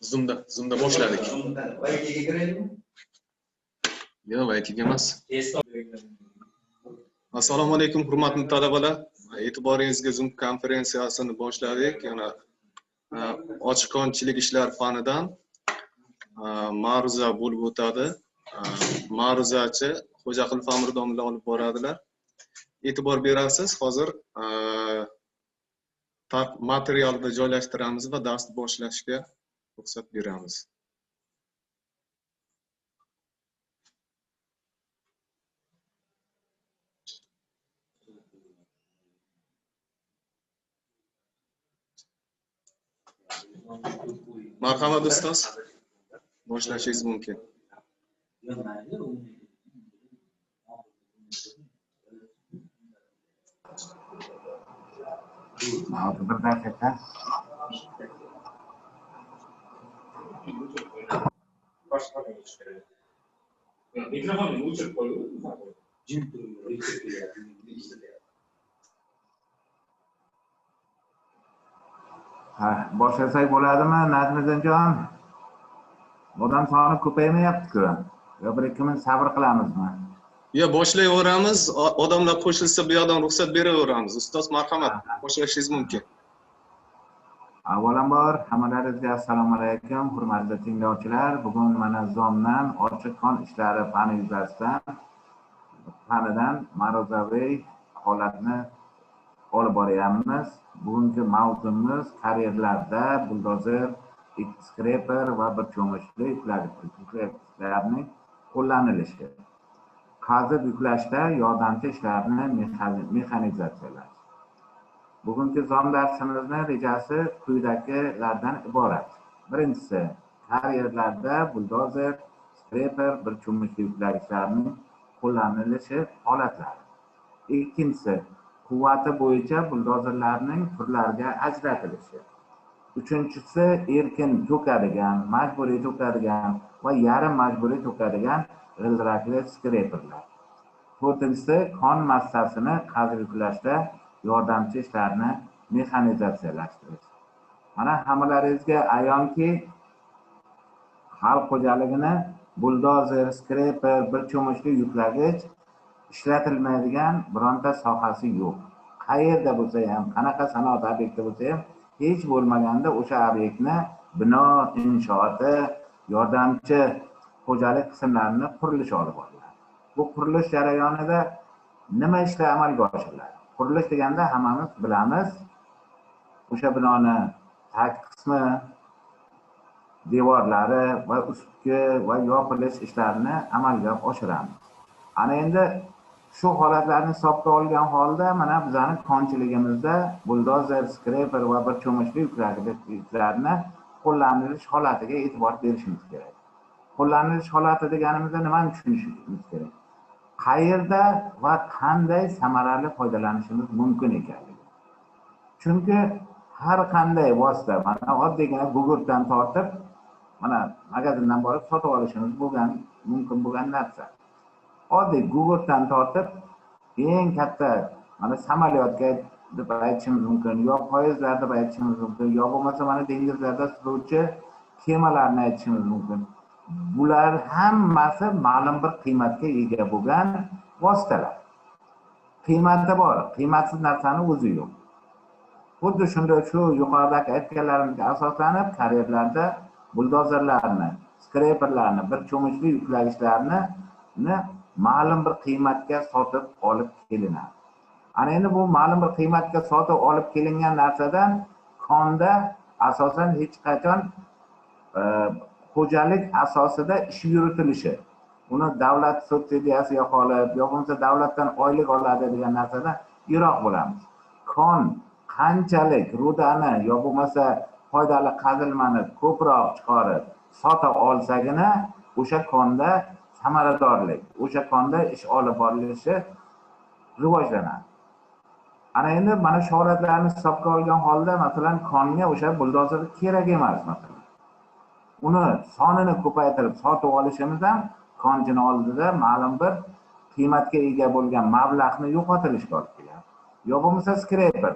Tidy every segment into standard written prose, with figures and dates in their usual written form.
Zoom'da boshladik. Yo'q, aytib emas. Assalomu alaykum, hurmatli talabalar. E'tiboringizga Zoom konferensiyasini boshladik. Yana ochiqonchilik ishlar fanidan ma'ruza bo'lib o'tadi. Ma'ruzachi Xo'jaqulov Amir domla olib boradilar. E'tibor berasiz, hozir materialni joylashtiramiz va darsni boshlashga ruxsat beramiz. Marhamat ustoz, boshlashingiz mumkin. Mikrofonni o'chirib qo'ying. Boshlasak bo'ladimi, Nazmiddinjon? Odam soni ko'paymayapti-ku. Yo bir ikki kun sabr qilamizmi? Yo, boshlayveramiz. Odamlar qo'shilsa bu yoqdan ruxsat beraveramiz. Ustoz, marhamat, boshlashingiz mumkin. Avvalambor hammalaringizga assalomu alaykum, hurmatli tinglovchilar. Bugun mana Zomdan ochiq qon ishlari fani yuzasidan fanidan ma'ruzaviy holatni olib boryapmiz. Bugungi mavzumiz karyerlarda buldozer, skreper va bir cho'mishli yuklarning qo'llanilishi. Qazib yuklashda yordamchi ishlarni mexanizatsiyalash. Bugungi Zom darsimizni rejasi quyidagilardan iborat. Birinchisi, karyerlarda buldozer, skreper, bir cho'mishli yuklagichlarining qo'llanilishi holatlari. Ikkinchisi, quvvati bo'yicha buldozerlarning turlariga ajratilishi. Uchinchisi, erkin to'kadigan, majburiy to'kadigan va yarim majburiy to'kadigan g'ildirakli skreperlar. To'rtinchisi, qon massasini qazib yuklashda yordamchi ishlarni mexanizatsiyalashtirish. Mana hammalaringizga ayonki, xalq xo'jaligini buldozer, skreper, bir cho'mishli yuklagich ishlatilmaydigan bironta sohasi yo'q. Qayerda bo'lsa ham, qanaqa sanoat obyekti bo'lsa ham, hech bo'lmaganda o'sha obyektni bino inshooti, yordamchi xo'jalik qismlarini qurilish olib boriladi. Bu qurilish jarayonida nima ishlar amalga oshiriladi? Qurilish deganda hammamiz bilamiz, o'sha binoni tag qismi, devorlari va ustki va yopilish ishlarini amalga oshiramiz. Ana endi shu holatlarni hisobga olgan holda mana bizning konchiligimizda buldozer, skreper va bir cho'mishli yuklarni qo'llanilish holatiga e'tibor berishimiz kerak. Qo'llanilish holati deganimizda nimani tushunishimiz kerak? Qayerda va qanday samarali foydalanishimiz mumkin ekanligi. Chunki har qanday vosita, mana oddiygina gugurtdan tortib, mana magazindan borib sotib olishimiz mumkin bo'lgan narsa. Oddiy gugurtdan tortib eng katta mana samolyotga deb aytishimiz mumkin, yo poyezdlar deb aytishimiz mumkin, yo bo'lmasa mana dengizlarda suzuvchi kemalarni aytishimiz mumkin. Bular hammasi ma'lum bir qiymatga ega bo'lgan vositalar. Qiymati bor, qiymatsiz narsani o'zi yo'q. Xuddi shunday shu yuqoridagi aytganlarimizga asoslanib, karyerlarda buldozerlarni, skreperlarni, bir cho'mishli yuklagichlarni ma'lum bir qiymatga sotib olib kelinadi. Ana endi bu ma'lum bir qiymatga sotib olib kelingan narsadan konda asosan hech qachon xo'jalik asosida ish yuritilishi, uni davlat subsidiyasiga qolib, yo bo'lmasa davlatdan oylik oladi degan narsadan yiroq bo'lamiz. Kon qanchalik rudani yo bo'lmasa foydali qazilmani ko'proq chiqarib sota olsagina o'sha konda samaradorlik, o'sha konda ish olib borilishi rivojlanadi. Ana endi mana shu holatlarni hisobga olgan holda, masalan, konga o'sha buldozer kerak emas, masalan. Uni sonini ko'paytirib sotib olishimiz ham konchini oldida ma'lum bir qiymatga ega bo'lgan mablag'ni yo'qotilishga olib keladi. Yo bo'lmasa scraper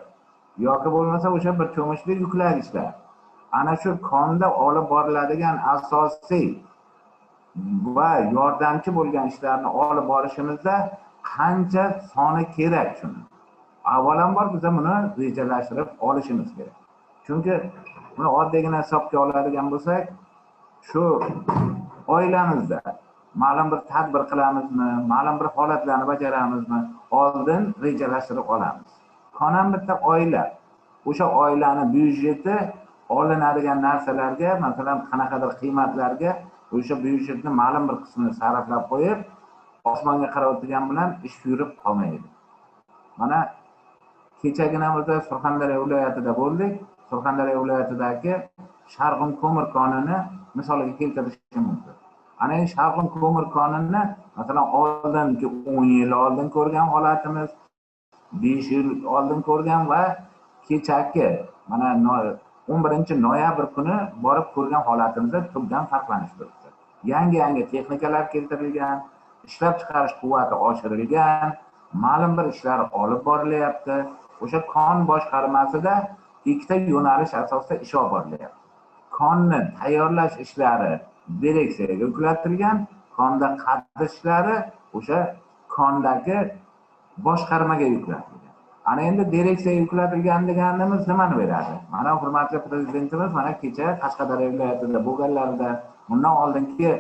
yoki bo'lmasa o'sha bir cho'mishli yuklagichlar. Ana shu konda olib boriladigan asosiy va yordamchi bo'lgan ishlarni olib borishimizda qancha soni kerak shuni. Avvalambor biz buni rejalashtirib olishimiz kerak. Chunki buni oddiygina hisobga oladigan bo'lsak, shu oilamizda ma'lum bir tadbir qilamizmi, ma'lum bir holatlarni bajaramizmi, oldin rejalashtirib olamiz. Qonun bitta oila. O'sha oilani byudjeti olinadigan narsalarga, masalan, qanaqadir qiymatlarga o'sha byudjetni ma'lum bir qismini sarflab qo'yib, osmonga qarab o'tirgan bilan ish yurib qolmaydi. Mana kechagina biz Surxondaryo viloyatida bo'ldik. Surxondaryo viloyatidagi Sharg'un ko'mir konini misoliga keltirishim mumkin. Ana endi Sharg'un ko'mir konini masalan oldingi 10 yil oldin ko'rgan holatimiz, 5 yil oldin ko'rgan va kechagi mana 11-noyabr kuni borib ko'rgan holatimizda tubdan farqlanish turibdi. Yangi texnikalar keltirilgan, ishlab chiqarish quvvati oshirilgan, ma'lum bir ishlar olib borilyapti. O'sha kon boshqarmasida ikkita yo'nalish asosida ish olib borilyapti. Konni tayyorlash ishlari direksiyaga yuklatilgan, konda qatish ishlari o'sha kondagi boshqarmaga yuklatilgan. Ana endi direksiyaga yuklatilgan deganimiz nimani beradi? Mana hurmatli prezidentimiz mana kecha Qashqadaryo viloyatida bo'lganlarida bundan oldingi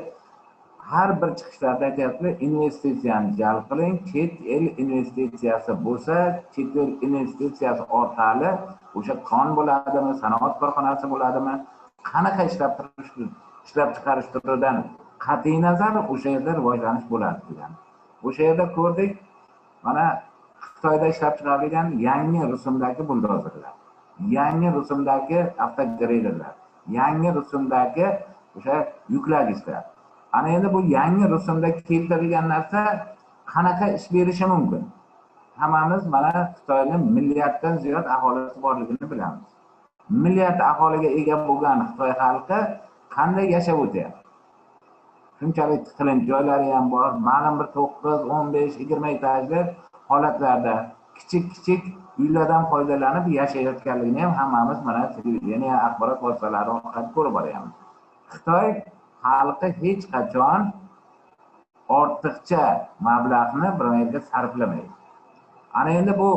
har bir chiqishlarda aytyapti, investitsiyani jalb qiling, chet el investitsiyasi bo'lsa, chet el investitsiyasi orqali o'sha kon bo'ladimi, sanoat korxonasi bo'ladimi, qanaqa ishlab chiqarish turidan qat'iy nazar o'sha yerda rivojlanish bo'ladi degan. O'sha yerda ko'rdik, mana Xitoyda ishlab chiqarilgan yangi rusumdagi buldozerlar, yangi rusumdagi avtogreyderlar, yangi rusumdagi o'sha yuklagichlar. Ana endi bu yangi rusumda keltirilgan narsa qanaqa ish berishi mumkin? Hammamiz mana Xitoyning milliarddan ziyod aholisi borligini bilamiz. Milliard aholiga ega bo'lgan Xitoy xalqi qanday yashab o'tyapti? Shunchalik tiqilinch joylari ham bor, ma'lum bir 9, 15, 20 etajli holatlarda kichik uylardan foydalanib yashayotganligini ham hammamiz mana televideniya, axborot vositalari orqali ko'rib boryapmiz. Xitoy xalqi hech qachon ortiqcha mablag'ni bir yerga sarflamaydi. Ana endi bu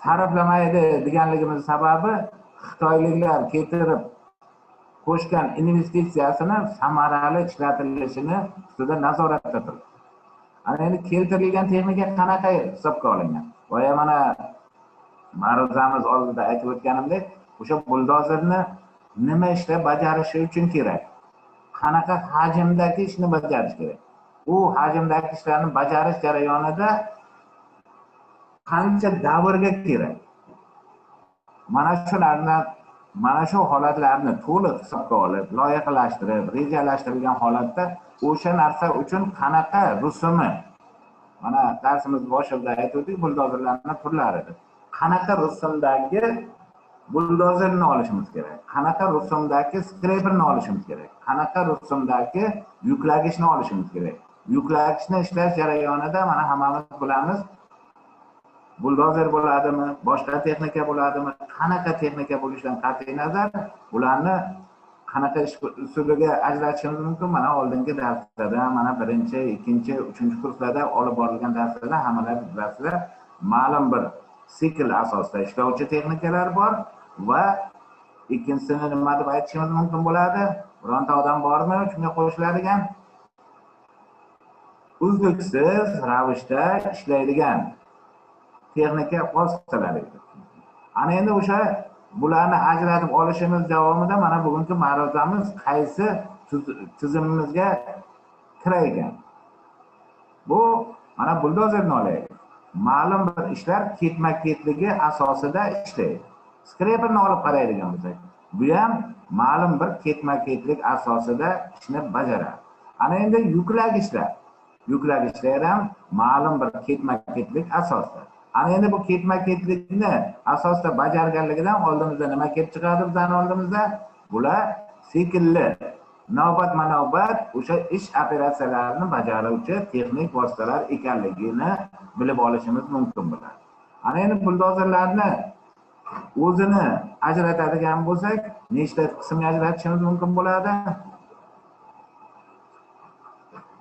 sarflamaydi deganligimiz sababi Xitoyliklar keltirib qo'shgan investitsiyasini samarali ishlatilishini ustida nazoratda turibdi. Ana endi keltirilgan texnika qanaqa hisobga olingan? Boya mana ma'ruzamiz oldida aytib o'tganimdek, o'sha buldozerni nima ishda bajarishi uchun kerak? Qanaqa hajmdagi ishni bajarish kerak? U hajmdagi ishlarni bajarish jarayonida qancha davrga kerak? Mana shu holatlarni to'liq hisobga olib, loyihalashtirib, rejalashtirilgan holatda o'sha narsa uchun qanaqa rusumi? Mana darsimiz boshida aytdik, buldozerlarning turlari edi. Qanaqa rusumdagi buldozerni olishimiz kerak? Qanaqa rusumdagi scraperni olishimiz kerak? Qanaqa rusumdagi yuklagichni olishimiz kerak? Yuklagichni ishlash jarayonida mana hammamiz bilamiz, buldozer bo'ladimi, boshqa texnika bo'ladimi, qanaqa texnika bo'lishidan qat'iy nazar ularni qanaqa ish usuliga ajratishimiz mumkin. Mana oldingi darslarda, mana 1-chi, 2-chi, 3-chi kurslarda olib borilgan darslarda hammalar bilasizlar, ma'lum bir sikl asosida ishlovchi texnikalar bor va ikkinchisini nima deb aytishimiz mumkin bo'ladi? Bironta odam bormi shunga qo'shiladigan uzluksiz ravishda ishlaydigan texnika vositalari. Ana endi o'sha bularni ajratib olishimiz davomida mana bugungi ma'ruzamiz qaysi tizimimizga kirar ekan? Bu mana buldozerni olaylik. Ma'lum bir ishlar ketma-ketligi asosida ishlaydi. Scraperni olib qaraydigan bo'lsak, bu ham ma'lum bir ketma-ketlik asosida ishni bajaradi. Ana endi yuklagichlar ham ma'lum bir ketma-ketlik asosida. Ana endi bu ketma-ketlikni asosida bajarganligidan oldimizda nima kelib chiqadi bizning oldimizda? Bular siklli navbat o'sha ish operatsiyalarini bajaruvchi texnik vositalar ekanligini bilib olishimiz mumkin bo'ladi. Ana endi buldozerlarni o'zini ajratadigan bo'lsak, nechta qismga ajratishimiz mumkin bo'ladi?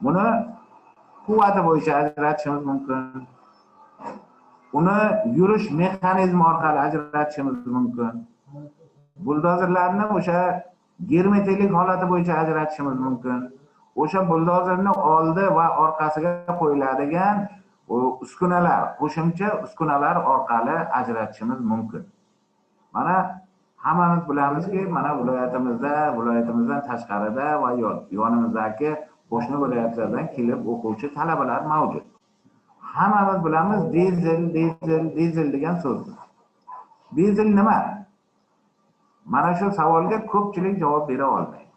Buni quvvati bo'yicha ajratishimiz mumkin. Uni yurish mexanizmi orqali ajratishimiz mumkin. Buldozerlarni o'sha germetiklik holati bo'yicha ajratishimiz mumkin. O'sha buldozerning oldi va orqasiga qo'yiladigan uskunalar, qo'shimcha uskunalar orqali ajratishimiz mumkin. Mana hammamiz bilamizki, mana viloyatimizdan tashqarida va yonimizdagi qo'shni viloyatlardan kelib o'quvchi talabalar mavjud. Hammamiz bilamiz dizel degan so'zni. Dizel nima? Mana shu savolga ko'pchilik javob bera olmaydi.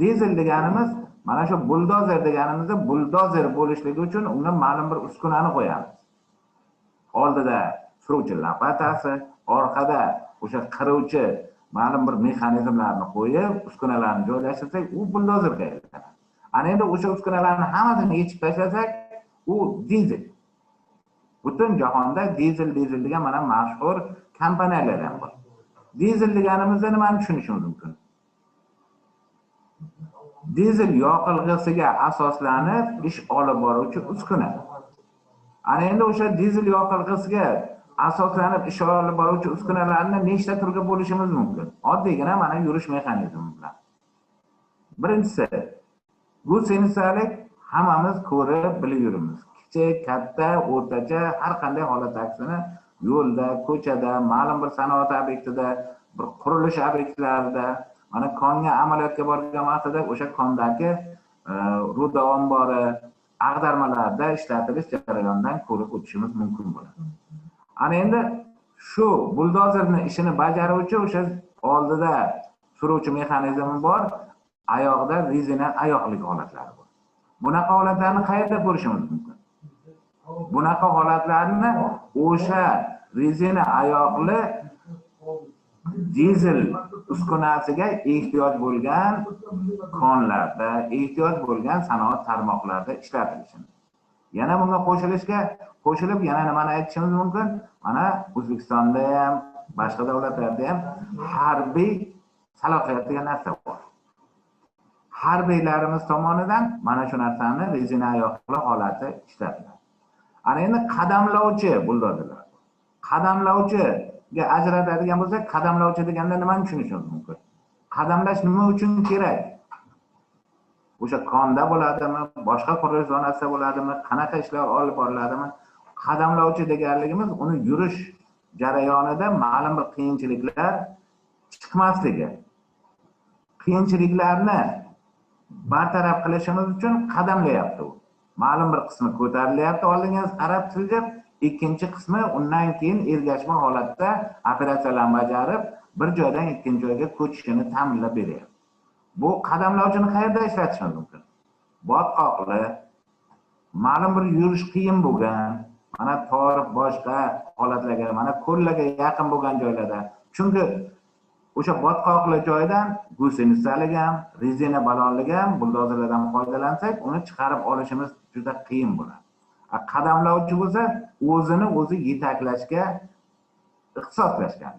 Dizel deganimiz mana shu buldozer deganimizda buldozer bo'lishligi uchun unga ma'lum bir uskunani qo'yamiz. Oldida suruvchi lopatasi, orqada o'sha qiruvchi ma'lum bir mexanizmlarni qo'yib, uskunalarni joylashtirsak, u buldozerga aylanadi. Ana endi o'sha uskunalarni hammasini yechib tashlasak, u dizel. Butun jahonda dizel degan mana mashhur kompaniyalar ham bor. Dizel deganimizda nimani tushunishimiz mumkin? Dizel yoqilg'isiga asoslanib ish olib boruvchi uskuna. Ana endi o'sha dizel yoqilg'isiga asoslanib ish olib boruvchi uskunalarni nechta turga bo'lishimiz mumkin? Oddiygina mana yurish mexanizmi bilan. Birinchisi, gusenisalik hammamiz ko'rib bilib yuramiz. Kichik, katta, o'rtacha har qanday holat aksini yo'lda, ko'chada, ma'lum bir sanoat obyektida, bir qurilish obyektlarida, mana konga amaliyotga borgan vaqtida o'sha kondagi ruda ombori, ag'darmalarda ishlatilish jarayonidan ko'rib o'tishimiz mumkin bo'ladi. Ana endi shu buldozerning ishini bajaruvchi o'sha oldida suruvchi mexanizmi bor, oyog'ida rezina oyoqlik holatlari bor. Bunaqa holatlarni qayerda ko'rishimiz mumkin? Bunaqa holatlarni o'sha rezina oyoqli dizel uskunasiga ehtiyoj bo'lgan konlarda, ehtiyoj bo'lgan sanoat tarmoqlarida ishlatilishi. Yana bunga qo'shilib yana nimani aytishimiz mumkin? Mana O'zbekistonda ham, boshqa davlatlarda ham harbiy salohiyat degan narsa bor. Harbiylarimiz tomonidan mana shu narsani rezina oyoqli holati ishlatiladi. Ana endi qadamlovchi buldozerlar. Qadamlovchiga ajratadigan bo'lsak, qadamlovchi deganda nimani tushunishimiz mumkin? Qadamlash nima uchun kerak? O'sha konda bo'ladimi, boshqa qurilish zonasida bo'ladimi, qanaqa ishlar olib boriladimi? Qadamlovchi deganligimiz uni yurish jarayonida ma'lum bir qiyinchiliklar chiqmasligi. Qiyinchiliklarni bartaraf qilishimiz uchun qadamlayapti u. Ma'lum bir qismi ko'tarilyapti, oldinga qarab siljib, ikkinchi qismi undan keyin ergashma holatda operatsiyalarni bajarib, bir joydan ikkinchi joyga ko'chishini ta'minlab beryapti. Bu qadamlovchini qayerda ishlatishimiz mumkin? Botqoqli, ma'lum bir yurish qiyin bo'lgan, mana tor boshqa holatlarga, mana ko'llarga yaqin bo'lgan joylarda. Chunki o'sha botqoqli joydan gusenisalik ham, rezina balonlik ham buldozerlardan foydalansak, uni chiqarib olishimiz juda qiyin bo'ladi. Qadamlovchi bo'lsa, o'zini o'zi yetaklashga ixtisoslashgan.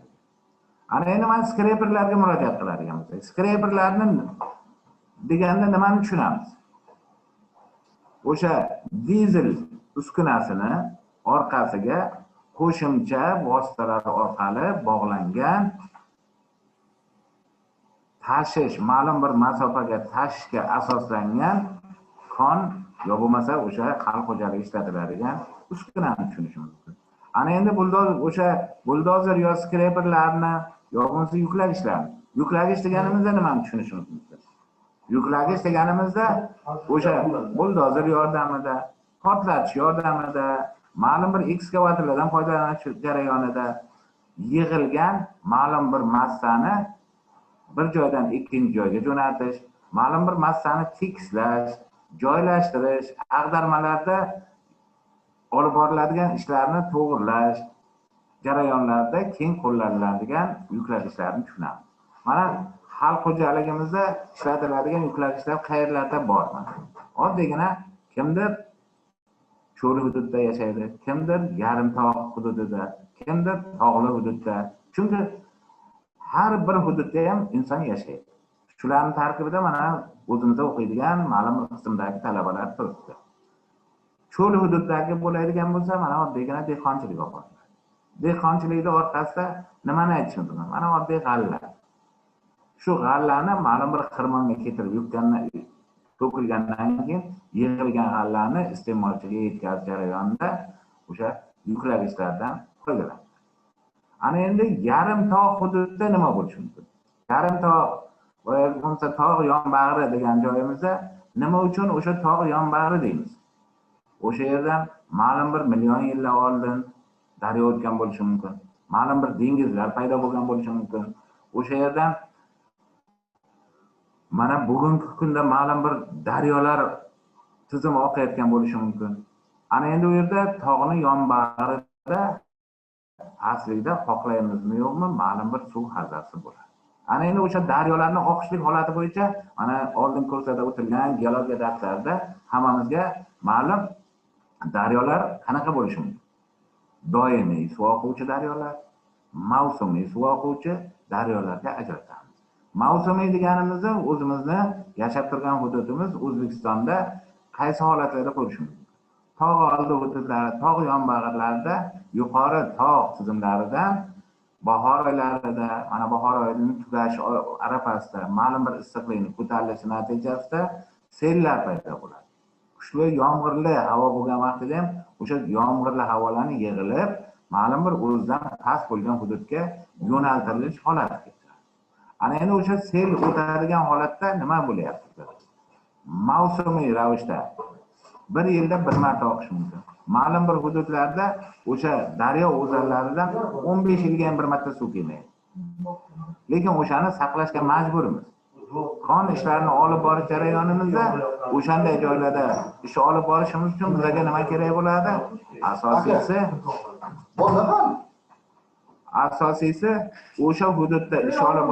Ana endi men skreperlarga murojaat qiladigan bo'lsak, skreperlarni deganda nimani tushunamiz? O'sha dizel uskunasini orqasiga qo'shimcha vositalar orqali bog'langan tashish, ma'lum bir masofaga tashishga asoslangan kon yo bo'lmasa o'sha xalq xo'jaligi ishlatiladigan uskunani tushunishimiz mumkin. Ana endi o'sha buldozer yo skreperlarni yo bo'lmasa yuklagichlarni. Yuklagich deganimizda nimani tushunishimiz mumkin? Yuklagich deganimizda o'sha buldozer yordamida, portlatish yordamida, ma'lum bir ekskavatorlardan foydalanish jarayonida yig'ilgan ma'lum bir massani bir joydan ikkinchi joyga jo'natish, ma'lum bir massani tekislash, joylashtirish, ag'darmalarda olib boriladigan ishlarni to'g'irlash jarayonlarida keng qo'llaniladigan yuklagichlarni tushunamiz. Mana xalq xo'jaligimizda ishlatiladigan yuklagichlar qayerlarda bor? Oddiygina kimdir cho'l hududida yashaydi, kimdir yarim tog' hududida, kimdir tog'li hududda. Chunki har bir hududda ham inson yashaydi. Shularning tarkibida mana o'zimizda o'qiydigan ma'lum bir qismdagi talabalar turibdi. Cho'l hududdagi bo'ladigan bo'lsa, mana oddiygina dehqonchilik bor. Dehqonchilikning orqasida nimani aytishimiz mumkin? Mana oddiy g'alla. Shu g'allani ma'lum bir xirmonga keltirib to'kilgandan keyin yig'ilgan g'allani iste'molchiga yetkazish jarayonida o'sha yuklagichlardan foydalanadi. Ana endi yarim tog' hududida nima bo'lishi mumkin? Yarim tog' bo'lsa tog' yonbag'ri degan joyimizda nima uchun o'sha tog' yonbag'ri deymiz? O'sha yerdan ma'lum bir million yillar oldin daryo o'tgan bo'lishi mumkin. Ma'lum bir dengizlar paydo bo'lgan bo'lishi mumkin. O'sha yerdan mana bugungi kunda ma'lum bir daryolar tizimi oqayotgan bo'lishi mumkin. Ana endi u yerda tog'ning yonbag'rida aslida xohlaymizmi yo'qmi ma'lum bir suv havzasi bo'ladi. Ana endi o'sha daryolarning oqishlik holati bo'yicha mana oldin ko'rsatib o'tilgan geologiya darslarida hammamizga ma'lum daryolar qanaqa bo'lishi mumkin? Doimiy suv oquvchi daryolar, mavsumiy suv oquvchi daryolarga ajratamiz. Mavsumiy deganimizda o'zimizni yashab turgan hududimiz O'zbekistonda qaysi holatlarda bo'lishi mumkin? Tog' oldi hududlari, tog' yonbag'irlarida, yuqori tog' tizimlaridan bahor oylarida, mana bahor oyining tugashi arafasida ma'lum bir issiqlikning ko'tarilishi natijasida sellar paydo bo'ladi. Kuchli yomg'irli havo bo'lgan vaqtida ham o'sha yomg'irli havolarni yig'ilib, ma'lum bir o'zidan past bo'lgan hududga yo'naltirilish holati. Ana endi o'sha sel o'tadigan holatda nima bo'lyapti? Mavsumiy ravishda bir yilda bir marta oqishi mumkin. Ma'lum bir hududlarda o'sha daryo o'zanlaridan 15 yilga ham bir marta suv kelmaydi. Lekin o'shani saqlashga majburmiz. Qon ishlarini olib borish jarayonimizda o'shanday joylarda ish olib borishimiz uchun bizga nima kerak bo'ladi? Asosiysi o'sha hududda ish olib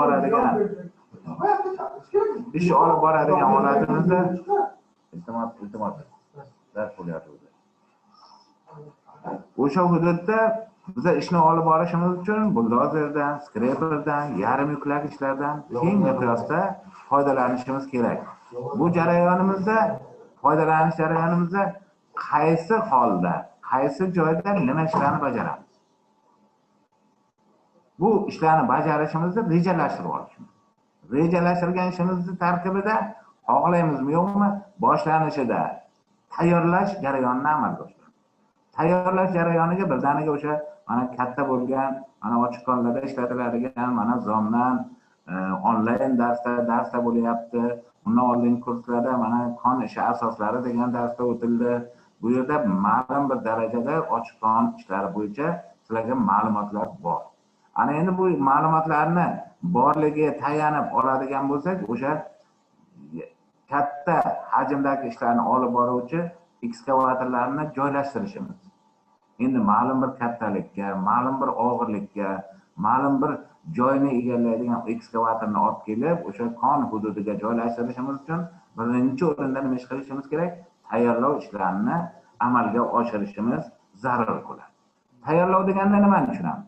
boradigan holatimizda iltimos dars bo'lyapti. O'sha hududda biza ishni olib borishimiz uchun buldozerdan, skreperdan, yarim yuklagichlardan keng miqyosda foydalanishimiz kerak. Bu foydalanish jarayonimizda qaysi holda, qaysi joyda nima ishlarni bajaramiz? Bu ishlarni bajarishimizni rejalashtirib olishimiz. Rejalashtirgan ishimizning tarkibida xohlaymizmi yo'qmi boshlanishida tayyorlash jarayonini amalga oshiramiz. Tayyorlash jarayoniga birdaniga o'sha mana katta bo'lgan, mana ochiq konlarda ishlatiladigan, mana zomdan onlayn darsda bo'lyapti. Undan oldingi kurslarda mana kon ishi asoslari degan darsda o'tildi. Bu yerda ma'lum bir darajada ochiq kon ishlari bo'yicha sizlarga ma'lumotlar bor. Ana endi bu ma'lumotlarni borligiga tayanib oladigan bo'lsak, o'sha katta hajmdagi ishlarni olib boruvchi ekskavatorlarni joylashtirishimiz. Endi ma'lum bir kattalikka, ma'lum bir og'irlikka, ma'lum bir joyni egallaydigan ekskavatorni olib kelib, o'sha kon hududiga joylashtirishimiz uchun birinchi o'rinda nima qilishimiz kerak? Tayyorlov ishlarini amalga oshirishimiz zarur bo'ladi. Tayyorlov deganda nimani tushunamiz?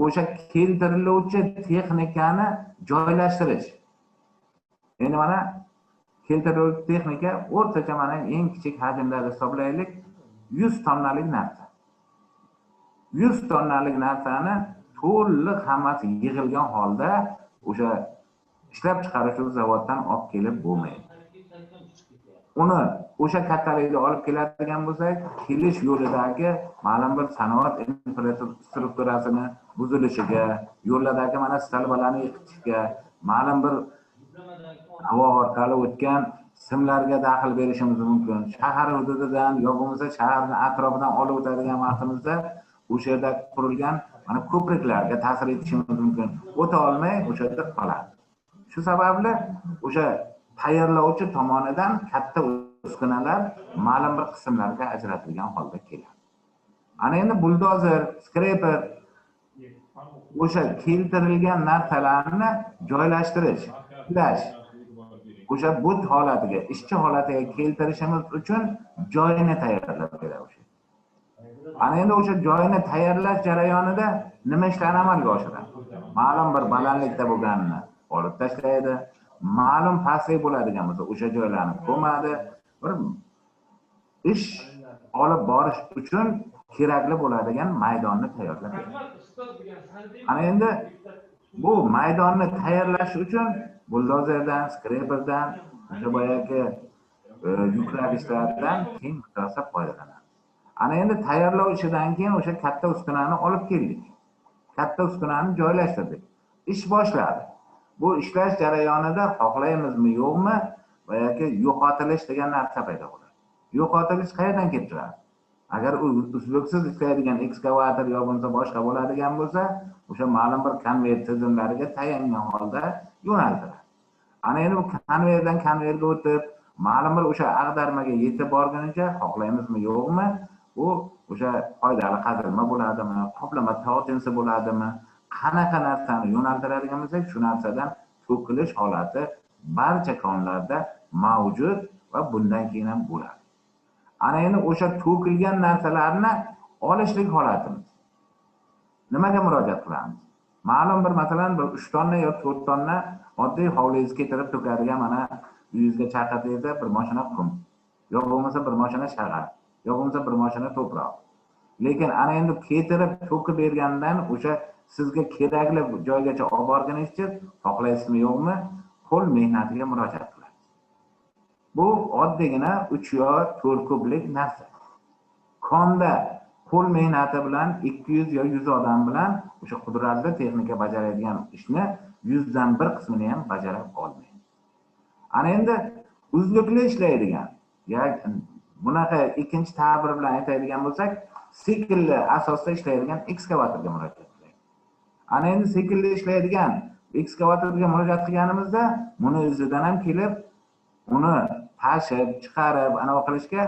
O'sha keltiriluvchi texnikani joylashtirish. Endi mana keltiriluvchi texnika o'rtacha mana eng kichik hajmda hisoblaylik 100 tonnalik narsa. 100 tonnalik narsani to'liq hammasi yig'ilgan holda o'sha ishlab chiqaruvchi zavoddan olib kelib bo'lmaydi. Uni o'sha kattalikda olib keladigan bo'lsak, kelish yo'lidagi ma'lum bir sanoat infrastrukturasini buzilishiga, yo'llardagi mana salbalarni yiqitishga, ma'lum bir havo orqali o'tgan simlarga daxl berishimiz mumkin. Shahar hududidan yo bo'lmasa shaharning atrofidan olib o'tadigan vaqtimizda o'sha yerda qurilgan mana ko'priklarga ta'sir etishimiz mumkin. O'ta olmay o'sha yerda qoladi. Shu sababli o'sha tayyorlovchi tomonidan katta uskunalar ma'lum bir qismlarga ajratilgan holda keladi. Ana endi buldozer, skreper o'sha keltirilgan narsalarni joylashtirish yuklash o'sha but holatiga, ishchi holatiga keltirishimiz uchun joyini tayyorlab beradi. Ana endi o'sha joyini tayyorlash jarayonida nima ishlarni amalga oshiradi? Ma'lum bir balandlikda bo'lganini olib tashlaydi, ma'lum pastlik bo'ladigan bo'lsa o'sha joylarni ko'madi. Bir ish olib borish uchun kerakli bo'ladigan maydonni tayyorlab beradi. Ana endi bu maydonni tayyorlash uchun buldozerdan, skreperdan, o'sha boyagi yuklagichlardan keng miqdorda foydalanadi. Ana endi tayyorlov ishidan keyin o'sha katta uskunani olib keldik. Katta uskunani joylashtirdik. Ish boshladi. Bu ishlash jarayonida xohlaymizmi, yo'qmi, yoki yo'qotilish degan narsa paydo bo'ladi. Yo'qotilish qayerdan kelib turadi? Agar u uzluksiz ishlaydigan ekskavator yo bo'lmasa boshqa bo'ladigan bo'lsa, o'sha ma'lum bir konveyer tizimlariga tayangan holda yo'naltiradi. Ana endi bu konveyerdan konveyerga o'tib, ma'lum bir o'sha ag'darmaga yetib borgunicha xohlaymizmi, yo'qmi, u o'sha foydali qazilma bo'ladimi, qoplama tog' jinsi bo'ladimi, qanaqa narsani yo'naltiradigan bo'lsak, shu narsadan to'kilish holati barcha konlarda mavjud va bundan keyin ham bo'ladi. Ana endi o'sha to'kilgan narsalarni olishlik holatimiz. Nimaga murojaat qilamiz? Ma'lum bir masalan 3 tonna yo 4 tonna oddiy hovlingizga keltirib to'kadigan mana uyingizga chaqirsangiz bir mashina qum, yo bo'lmasa bir mashina shag'al, yo bo'lmasa bir mashina to'proq. Lekin ana endi keltirib to'kib bergandan o'sha sizga kerakli joygacha olib borganingizcha xohlaysizmi, yo'qmi, qo'l mehnatiga murojaat qilasiz. Bu oddiygina 3 yo 4 kublik narsa. Konda qo'l mehnati bilan 200 yo 100 odam bilan o'sha qudratli texnika bajaradigan ishni 100 dan 1 qismini ham bajara olmaydi. Ana endi uzlukli ishlaydigan, yoki bunaqa ikkinchi ta'bir bilan aytadigan bo'lsak, siklli asosda ishlaydigan ekskavatorga murojaat qilamiz. Ana endi siklli ishlaydigan ekskavatorga murojaat qilganimizda, buni izidan ham kelib, uni tashib, chiqarib, anaqa qilishga,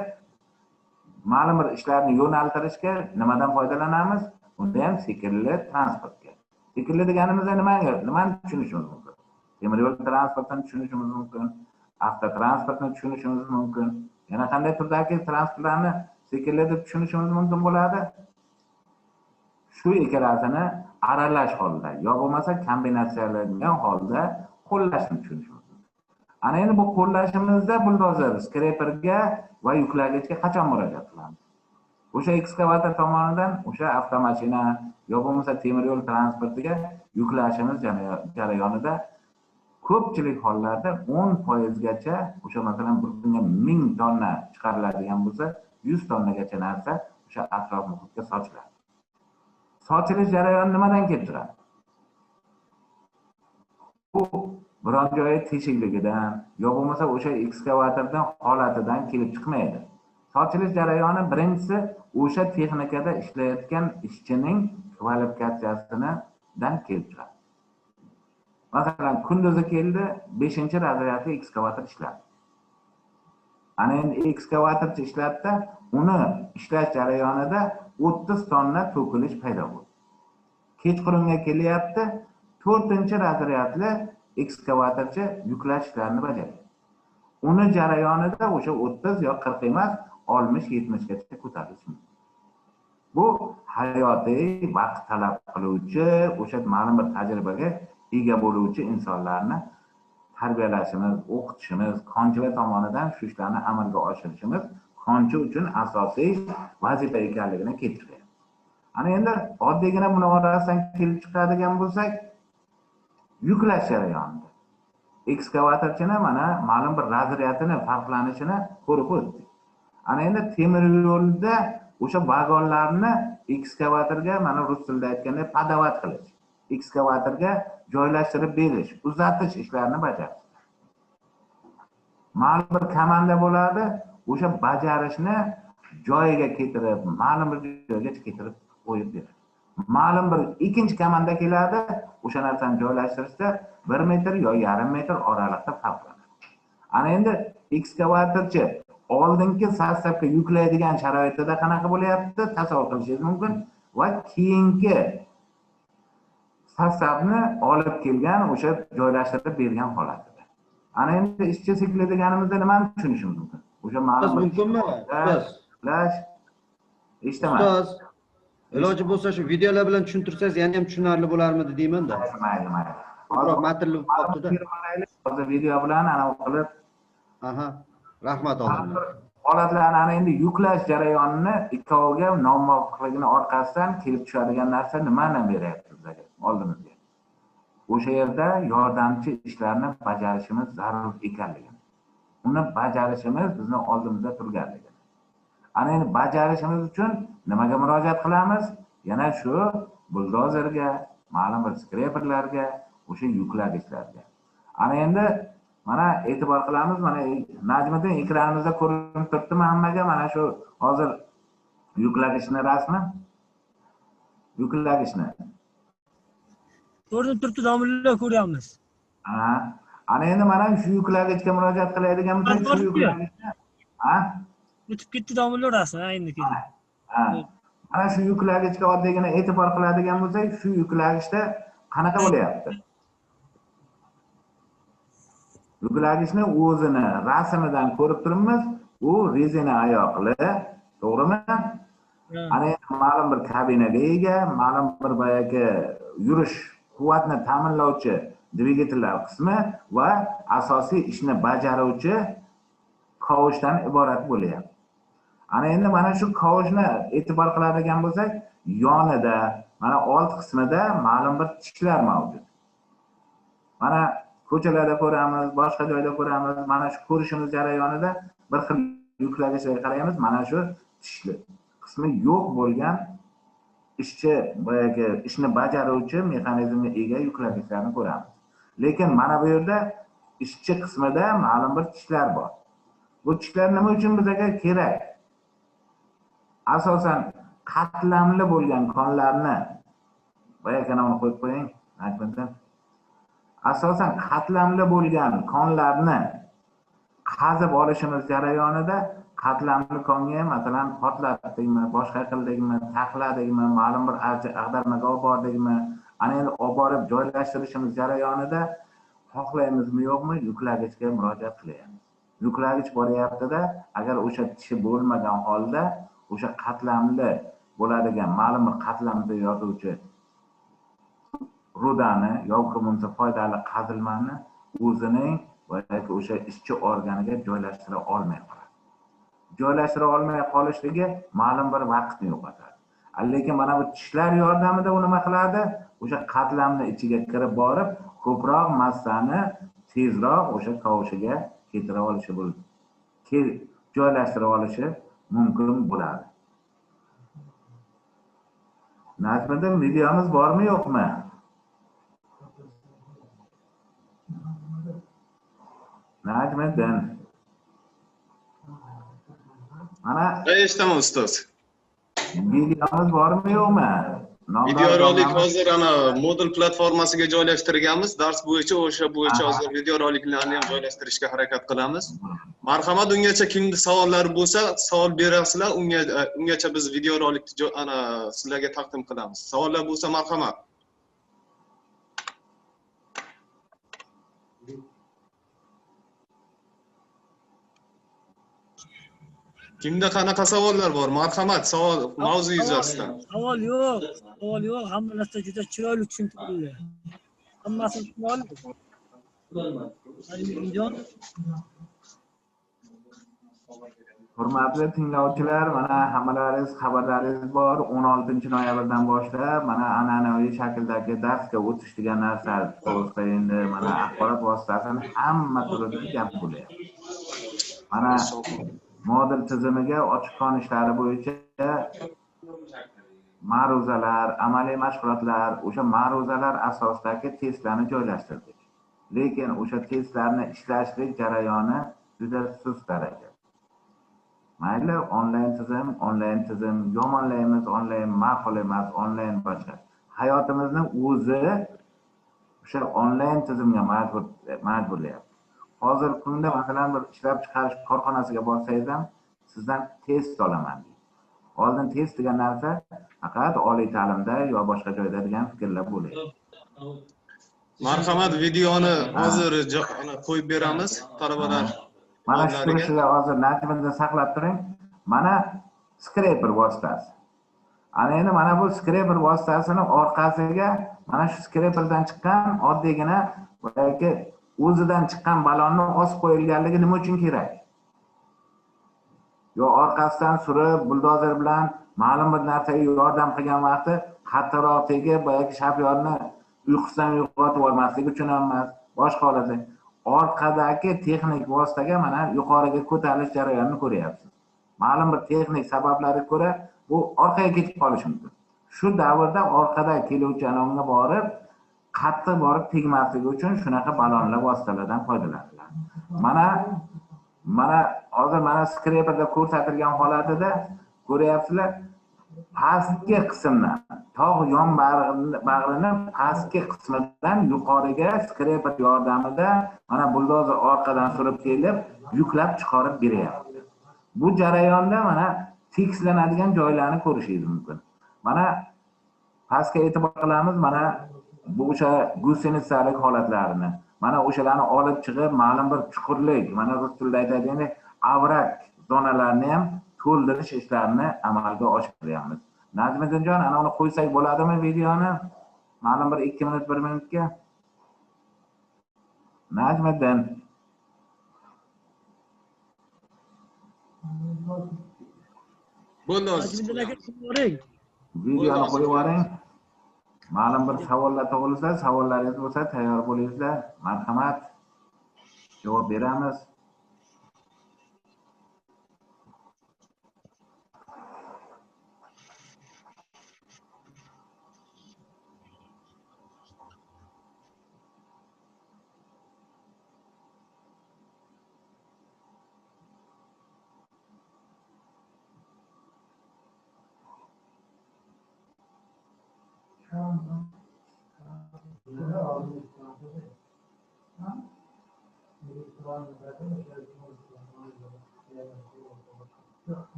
ma'lum bir ishlarni yo'naltirishga nimadan foydalanamiz? Bunda ham siklli transportga. Siklli deganimizda nimani tushunishimiz mumkin? Temir yo'l transportini tushunishimiz mumkin, avtotransportni tushunishimiz mumkin. Yana qanday turdagi transportlarni siklli deb tushunishimiz mumkin bo'ladi? Shu ikkalasini aralash holda, yo bo'lmasa kombinatsiyalangan holda qo'llashni tushunishimiz mumkin. Ana endi bu qo'llashimizda buldozer, skreperga va yuklagichga qachon murojaat qilamiz? O'sha ekskavator tomonidan o'sha avtomashina yo bo'lmasa temir yo'l transportiga yuklashimiz jarayonida ko'pchilik hollarda 10% gacha, o'sha masalan bir kunga 1000 tonna chiqariladigan bo'lsa, 100 tonnagacha narsa o'sha atrof muhitga sochiladi. Sochilish jarayoni nimadan kelib turadi? Bu biron joyi teshikligidan yo bo'lmasa o'sha ekskavatordan holatidan kelib chiqmaydi. Sochilish jarayoni birinchisi o'sha texnikada ishlayotgan ishchining kvalifikatsiyasidan kelib chiqadi. Masalan, kunduzi keldi, 5-razryadli ekskavator ishladi. Ana endi ekskavatorchi ishlatdi, uni ishlash jarayonida 30 tonna to'kilish paydo bo'ldi. Kechqurunga kelyapti, 4-razryadli ekskavatorchi yuklash ishlarini bajaradi. Uni jarayonida o'sha 30 yo 40 emas, 60-70 gacha ko'tarilishi mumkin. Bu hayotiy vaqt talab qiluvchi, o'sha ma'lum bir tajribaga ega bo'luvchi insonlarni tarbiyalashimiz, o'qitishimiz, konchilar tomonidan shu ishlarni amalga oshirishimiz konchi uchun asosiy vazifa ekanligini keltiradi. Ana endi oddiygina buni orasidan kelib chiqadigan bo'lsak, yuklash jarayonida ekskavatorchini mana ma'lum bir razryadini farqlanishini ko'rib o'tdik. Ana endi temir yo'lda o'sha vagonlarni ekskavatorga mana rus tilida aytganda padavat qilish, ekskavatorga joylashtirib berish, uzatish ishlarini bajaradi. Ma'lum bir komanda bo'ladi, o'sha bajarishni joyiga keltirib, ma'lum bir joygacha keltirib qo'yib beradi. Ma'lum bir ikkinchi komanda keladi, o'sha narsani joylashtirishda 1 metr yo 1,5 metr oralikda farqlanadi. Ana endi ekskavatorchi oldingi sostavga yuklaydigan sharoitida qanaqa bo'lyapti, tasavvur qilishingiz mumkin va keyingi sostavni olib kelgan o'sha joylashtirib bergan holatida. Ana endi ishchi sikli deganimizda nimani tushunishimiz mumkin? O'sha ma'lum mumkinmi? Ustoz. Eshitaman. Ustoz, iloji bo'lsa shu videolar bilan tushuntirsangiz yana ham tushunarli bo'larmidi deyman-da. Mayli. Ko'proq matnli qolibdi-da. Hozir video bilan ana qilib. Aha. Rahmat oldindan. Holatlarni ana endi yuklash jarayonini ikkoviga nomuvofiqligini orqasidan kelib tushadigan narsa nimani beryapti bizga oldimizga? O'sha yerda yordamchi ishlarni bajarishimiz zarur ekanligini. Uni bajarishimiz bizni oldimizda turganligini. Ana endi bajarishimiz uchun nimaga murojaat qilamiz? Yana shu buldozerga, ma'lum bir skreperlarga, o'sha yuklagichlarga. Ana endi mana e'tibor qilamiz, mana Najmiddin ekranimizda ko'rinib turibdimi hammaga? Mana shu hozir yuklagichni rasmi. Yuklagichni. Ko'rinib turibdi, domlalar ko'ryapmiz. Ana endi mana shu yuklagichga murojaat qiladigan bo'lsak, shu yuklagichni o'tib ketdi domlalar rasmi endi keldi. Mana shu yuklagichga oddiygina e'tibor qiladigan bo'lsak, shu yuklagichda qanaqa bo'lyapti? Yuklagichni o'zini rasmidan ko'rib turibmiz, u rezina oyoqli, to'g'rimi? Ana endi ma'lum bir kabinaga ega, ma'lum bir boyagi yurish quvvatni ta'minlovchi dvigatellar qismi va asosiy ishni bajaruvchi kovushdan iborat bo'lyapti. Ana endi mana shu kovushni e'tibor qiladigan bo'lsak, yonida, mana old qismida ma'lum bir tishlar mavjud. Mana ko'chalarda ko'ramiz, boshqa joyda ko'ramiz, mana shu ko'rishimiz jarayonida bir xil yuklagichga qaraymiz, mana shu tishli qismi yo'q bo'lgan ishchi boyagi ishni bajaruvchi mexanizmga ega yuklagichlarni ko'ramiz. Lekin mana bu yerda ishchi qismida ma'lum bir tishlar bor. Bu tishlar nima uchun bizga kerak? Asosan qatlamli bo'lgan konlarni boyagi uni qo'yib qo'ying, aytmadim. Asosan qatlamli bo'lgan konlarni qazib olishimiz jarayonida qatlamli konga masalan portlatdikmi, boshqa qildikmi, taxladikmi, ma'lum bir ag'darmaga olib bordikmi, ana endi olib borib joylashtirishimiz jarayonida xohlaymizmi yo'qmi, yuklagichga murojaat qilyapmiz. Yuklagich boryapti-da, agar o'sha tishi bo'lmagan holda o'sha qatlamli bo'ladigan ma'lum bir qatlamda yozuvchi rudani yoki bo'lmasa foydali qazilmani o'zining yoki o'sha ishchi organiga joylashtira olmay qoladi. Joylashtira olmay qolishligi ma'lum bir vaqtni yo'qotadi. Lekin mana bu tishlar yordamida u nima qiladi? O'sha qatlamni ichiga kirib borib, ko'proq massani tezroq o'sha kovushiga keltira olishi bo'ladi. Joylashtira olishi mumkin bo'ladi. Najmiddin, videomiz bormi yo'qmi? Najmiddin. Mana eshitaman ustoz. Videomiz bormi yo'qmi? Videorolik hozir ana Moodle platformasiga joylashtirganmiz. Dars bo'yicha o'sha hozir videoroliklarni ham joylashtirishga harakat qilamiz. Marhamat, ungacha kimda savollar bo'lsa, savol berasizlar, ungacha biz videorolikni ana sizlarga taqdim qilamiz. Savollar bo'lsa marhamat. Kimda qanaqa savollar bor? Marhamat, savol mavzu yuzasidan. Savol yo'q. Hamma narsa juda chiroyli tushuntirildi. Hammasini tushunoldik. Hurmatli tinglovchilar, mana hammalaringiz xabarlaringiz bor. 16-noyabrdan boshlab mana an'anaviy shakldagi darsga o'tish degan narsa to'g'risida endi mana axborot vositasini hamma turida gap bo'lyapti. Mana Moodle tizimiga ochiq kon ishlari bo'yicha ma'ruzalar, amaliy mashg'ulotlar, o'sha ma'ruzalar asosidagi testlarni joylashtirdik. Lekin o'sha testlarni ishlashlik jarayoni juda sust darajada. Mayli onlayn tizim, yomonlaymiz, onlayn ma'qul emas, onlayn boshqa. Hayotimizni o'zi o'sha onlayn tizimga majburlayapti. Hozir kunda masalan bir ishlab chiqarish korxonasiga borsangiz ham sizdan test olaman deydi. Oldin test degan narsa faqat oliy ta'limda yo boshqa joyda degan fikrlar bo'ladi. Marhamat, videoni hozir qo'yib beramiz talabalar. Mana shu turishida hozir Najmiddin saqlab turing. Mana scraper vositasi. Ana endi mana bu scraper vositasini orqasiga mana shu scraperdan chiqqan oddiygina yoki o'zidan chiqqan balonni osib qo'yilganligi nima uchun kerak? Yo orqasidan surib buldozer bilan ma'lum bir narsaga yordam qilgan vaqti qattiqroq tegib boyagi shapyorni uyqusidan uyg'otib olmaslik uchun emas, boshqa holatda orqadagi texnik vositaga mana yuqoriga ko'tarilish jarayonini ko'ryapsiz. Ma'lum bir texnik sabablarga ko'ra bu orqaga ketib qolishi mumkin. Shu davrda orqada keluvchi anonga borib, qattiq borib tegmasligi uchun shunaqa balonlar vositalardan foydalaniladi. Mana hozir mana scraperda ko'rsatilgan holatida ko'ryapsizlar, pastki qismdan, tog' yon bag'rini pastki qismidan yuqoriga scraper yordamida mana buldozer orqadan surib kelib, yuklab chiqarib beryapti. Bu jarayonda mana fikslanadigan joylarni ko'rishingiz mumkin. Mana pastga e'tibor qilamiz, mana bu o'sha gusenitsalik holatlarini, mana o'shalarni olib chiqib, ma'lum bir chuqurlik, mana rus tilida aytadigan avrak zonalarni ham to'ldirish ishlarini amalga oshiryapmiz. Najmiddinjon, ana uni qo'ysak bo'ladimi videoni? Ma'lum bir 2 minut 1 minutga. Najmiddin. Bo'ldi. Videoni qo'yib yuboring. Ma'lum bir savollar tug'ilsa, savollaringiz bo'lsa tayyor bo'lingizlar. Marhamat. Javob beramiz.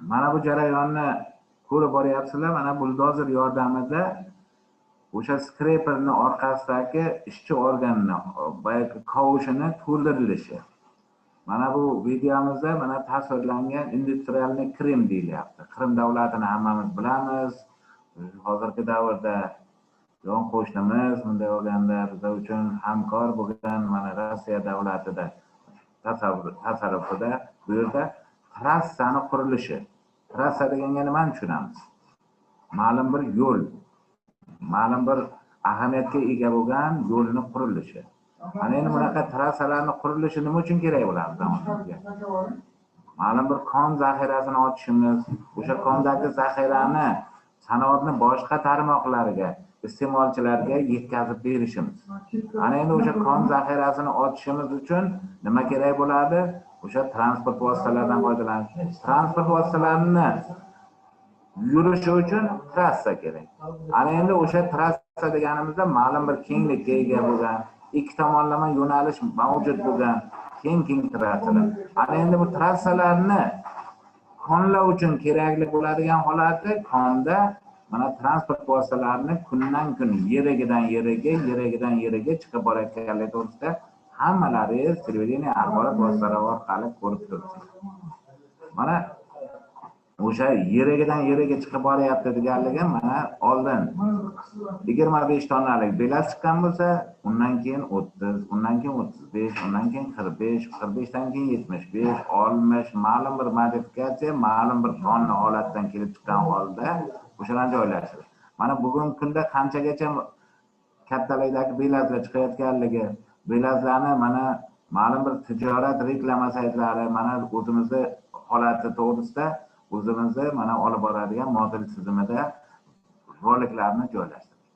Mana bu jarayonni ko'rib boryapsizlar. Mana buldozer yordamida o'sha scraperning orqasidagi ishchi organni, boyagi kavushini to'ldirilishi. Mana bu videomizda mana tasvirlangan industrialniy Krim deyilyapti. Qrim davlatini hammamiz bilamiz. Hozirgi davrda yon qo'shnimiz, bunday olganda bizlar uchun hamkor bo'lgan mana Rossiya davlatida tasarrufida bu yerda trassani qurilishi. Trassa deganga nimani tushunamiz? Ma'lum bir yo'l, ma'lum bir ahamiyatga ega bo'lgan yo'lni qurilishi. Ana endi bunaqa trassalarni qurilishi nima uchun kerak bo'ladi zamonimizga? Ma'lum bir qon zaxirasini ochishimiz, o'sha qondagi zaxirani sanoatni boshqa tarmoqlariga, iste'molchilarga yetkazib berishimiz. Ana endi o'sha qon zaxirasini ochishimiz uchun nima kerak bo'ladi? O'sha transport vositalaridan foydalanish. Transport vositalarini yurishi uchun trassa kerak. Ana endi o'sha trassa deganimizda ma'lum bir kenglikka ega bo'lgan, ikki tomonlama yo'nalish mavjud bo'lgan keng trassalar. Ana endi bu trassalarni konlar uchun kerakli bo'ladigan holati konda mana transport vositalarini kundan kun yerigidan yeriga chiqib borayotganligi to'g'risida hammalaringiz televideniya axborot vositalari orqali ko'rib turibsiz. Mana o'sha yerigidan yeriga chiqib boryapti deganligi mana oldin 25 tonnalik belaz chiqqan bo'lsa, undan keyin 30, undan keyin 35, undan keyin 45, 45dan keyin 75, 60, ma'lum bir modifikatsiya, ma'lum bir tonna holatdan kelib chiqqan holda o'shalarni joylashdi. Mana bugungi kunda qanchagacha kattalikdagi belazlar chiqayotganligi, belazlarni mana ma'lum bir tijorat reklama saytlari mana o'zimizni holati to'g'risida o'zimizni mana olib boradigan model tizimida roliklarni joylashtirdik.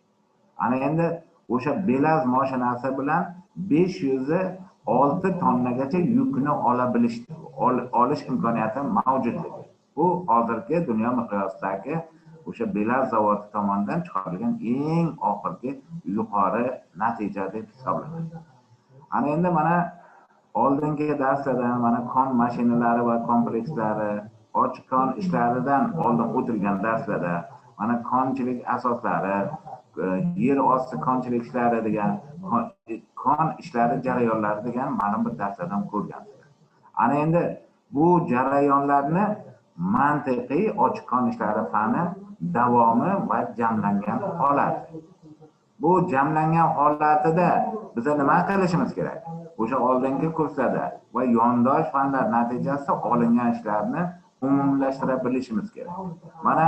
Ana endi o'sha belaz mashinasi bilan 506 tonnagacha yukni olish imkoniyati mavjudligi. Bu hozirgi dunyo miqyosidagi o'sha belaz zavodi tomonidan chiqarilgan eng oxirgi yuqori natija deb hisoblanadi. Ana endi mana oldingi darslardan mana kon mashinalari va komplekslari, ochiq kon ishlaridan oldin o'tilgan darslarda mana konchilik asoslari, yer osti konchilik ishlari degan kon ishlari jarayonlari degan ma'lum bir darslardan ko'rgansizlar. Ana endi bu jarayonlarni mantiqiy ochiq kon ishlari fani davomi va jamlangan holat. Bu jamlangan holatida biz nima qilishimiz kerak? O'sha oldingi kurslarda va yondosh fanlar natijasida olingan ishlarni umumlashtira bilishimiz kerak. Mana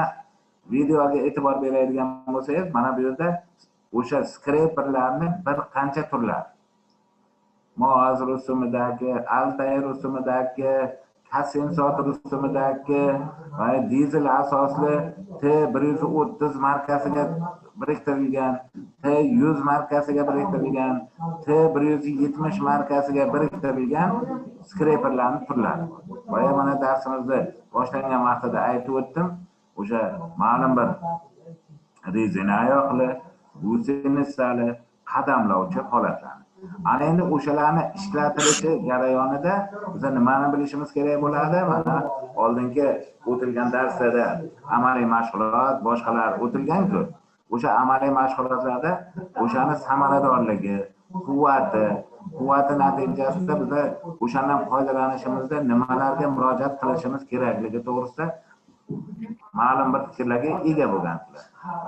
videoga e'tibor beradigan bo'lsangiz, mana bu yerda o'sha skreperlarni bir qancha turlar. Moaz rusumidagi, Altay rusumidagi, Kasensot rusumidagi va dizel asosli T130 markasiga biriktirilgan, T100 markasiga biriktirilgan, T170 markasiga biriktirilgan skreperlarning turlari. Va mana darsimizni boshlangan vaqtida aytib o'tdim. O'sha ma'lum bir rezina oyoqli, gusinistali, qadamlovchi holatlar. Ana endi o'shalarni ishlatilishi jarayonida biz nimani bilishimiz kerak bo'ladi? Mana oldingi o'tilgan darslarda amaliy mashg'ulot, boshqalar o'tilgan-ku. O'sha amaliy mashg'ulotlarda o'shani samaradorligi, quvvati natijasida biz o'shandan foydalanishimizda nimalarga murojaat qilishimiz kerakligi to'g'risida ma'lum bir fikrlarga ega bo'lganlar.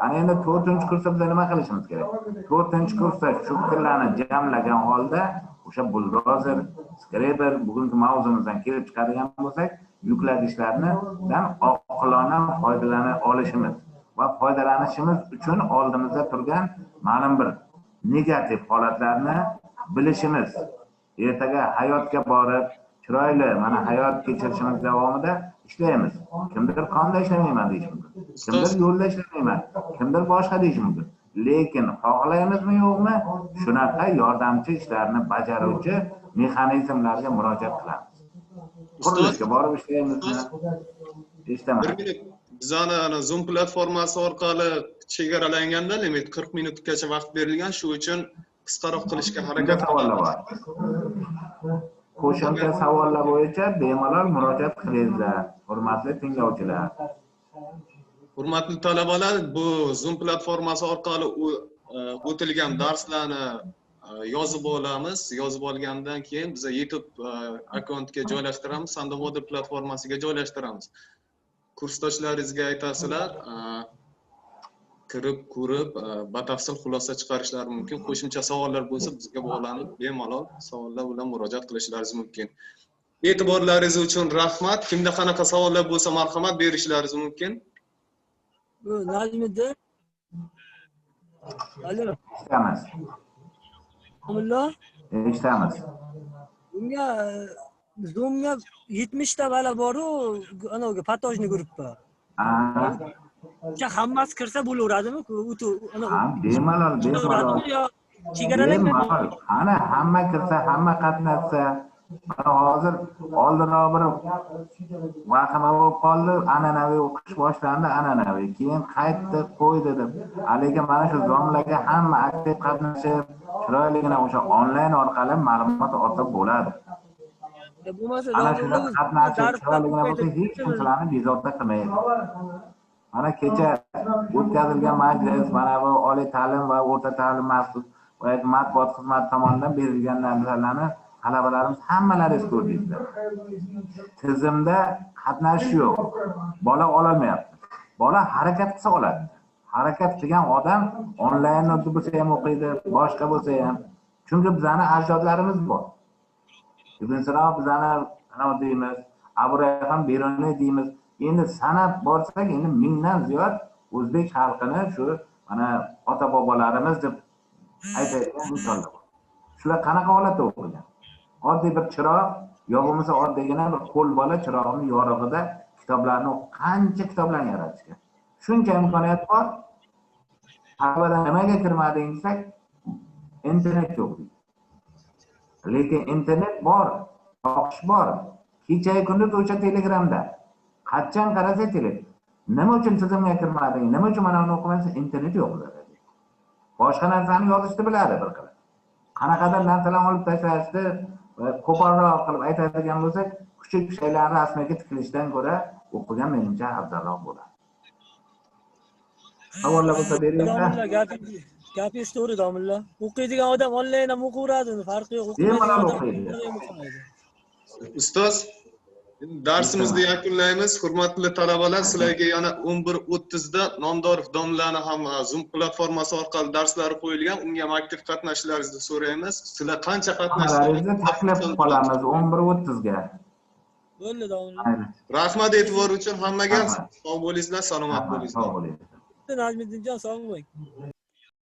Ana endi 4-kursda biz nima qilishimiz kerak? 4-kursda shu fikrlarni jamlagan holda o'sha buldozer, skreper bugungi mavzumizdan kelib chiqadigan bo'lsak, yuklagichlardan oqilona foydalana olishimiz va foydalanishimiz uchun oldimizda turgan ma'lum bir negativ holatlarni bilishimiz. Ertaga hayotga borib, chiroyli mana hayot kechirishimiz davomida ishlaymiz. Kimdir konda ishlamayman deyish mumkin. Kimdir yo'lda ishlamayman. Kimdir boshqa deyish mumkin. Lekin xohlaymizmi yo'qmi, shunaqa yordamchi ishlarni bajaruvchi mexanizmlarga murojaat qilamiz. Qurilishga borib ishlaymizmi? Eshitaman. Bizani Zoom platformasi orqali chegaralanganda limit 40 minutgacha vaqt berilgan, shu uchun qisqaroq qilishga harakat qilamiz. Qo'shimcha savollar bo'yicha bemalol murojaat qilinglar, hurmatli tinglovchilar. Hurmatli talabalar, bu Zoom platformasi orqali o'tilgan darslarni yozib olamiz. Yozib olgandan keyin biz YouTube akkauntga joylashtiramiz, Sandomodel platformasiga joylashtiramiz. Kursdoshlaringizga aytasizlar, kirib ko'rib batafsil xulosa chiqarishlari mumkin. Qo'shimcha savollar bo'lsa bizga bog'lanib bemalol savollar bilan murojaat qilishlaringiz mumkin. E'tiborlaringiz uchun rahmat. Kimda qanaqa savollar bo'lsa marhamat berishlaringiz mumkin. Bu Najmiddin. Alo. Eshitamiz. Allo. Eshitamiz. Bunga Zoomga 70 ta bala bor-ku, anaga patojni guruhga. Hammasi kirsa bo'laveradimi? Bemalol. Chegaralangan. Ana hamma kirsa, hamma qatnashsa, hozir oldinroq bir vahima bo'lib qoldi, an'anaviy o'qish boshlandi, an'anaviy. Keyin qaytdi, qo'ydi deb. Lekin mana shu zomlarga hamma aktiv qatnashib, chiroyligina o'sha onlayn orqali ma'lumot olib bo'ladi. Ana shunday qatnashib, chiroyligina bo'lsa hech kimlarni bezovta qilmaydi. Mana kecha o'tkazilgan majlis, mana bu oliy ta'lim va o'rta ta'lim maxsus va matbuot xizmati tomonidan berilgan narsalarni talabalarimiz hammalaringiz ko'rdingizlar. Tizimda qatnashish yo'q. Bola ololmayapti. Bola harakat qilsa oladi. Harakat qilgan odam onlayn bo'lsa ham o'qiydi, boshqa bo'lsa ham. Chunki bizani ajdodlarimiz bor. Ibn Sino bizani ana deymiz, Abu Rayhon Beruniy deymiz. Endi sanab borsak, endi mingdan ziyod o'zbek xalqini shu mana ota-bobolarimiz deb aytayotgan insonlar bor. Shular qanaqa holatda o'qigan? Oddiy bir chiroq, yo bo'lmasa oddiygina bir qo'l bola chirog'ning yorug'ida kitoblarni qancha kitoblarni yaratishgan. Shuncha imkoniyat bor. Talabalar nimaga kirmading desak, internet yo'q. Lekin internet bor, o'qish bor. Kecha kunduz o'sha Telegramda. Qachon qarasa Telegram. Nima uchun tizimga kirmading? Nima uchun mana uni o'qimaysiz? Internet yo'q ularda. Boshqa narsani yozishni biladi bir qilib. Qanaqadir narsalarni olib tashlashni qo'polroq qilib aytadigan bo'lsak, kuchuk shaylar rasmiga tikilishdan ko'ra o'qigan menimcha afzalroq bo'ladi. Savollar bo'lsa beringlar. Gapingiz to'g'ri, domilla. O'qiydigan odam onlayn ham o'qiyveradi, farqi yo'q. Bemalol o'qiydi. Ustoz, darsimizni yakunlaymiz. Hurmatli talabalar, sizlarga yana 11:30 da Nomdorov domlani ham Zoom platformasi orqali darslari qo'yilgan. Unga aktiv qatnashishlaringizni so'raymiz. Sizlar qancha qatnashdingiz? Taklif qilamiz 11:30 ga. Bo'ldi, domilla. Rahmat e'tibor uchun hammaga. Sog' bo'lingizlar, salomat bo'lingizlar. Sog' bo'ling. Najmiddinjon, sog' bo'ling.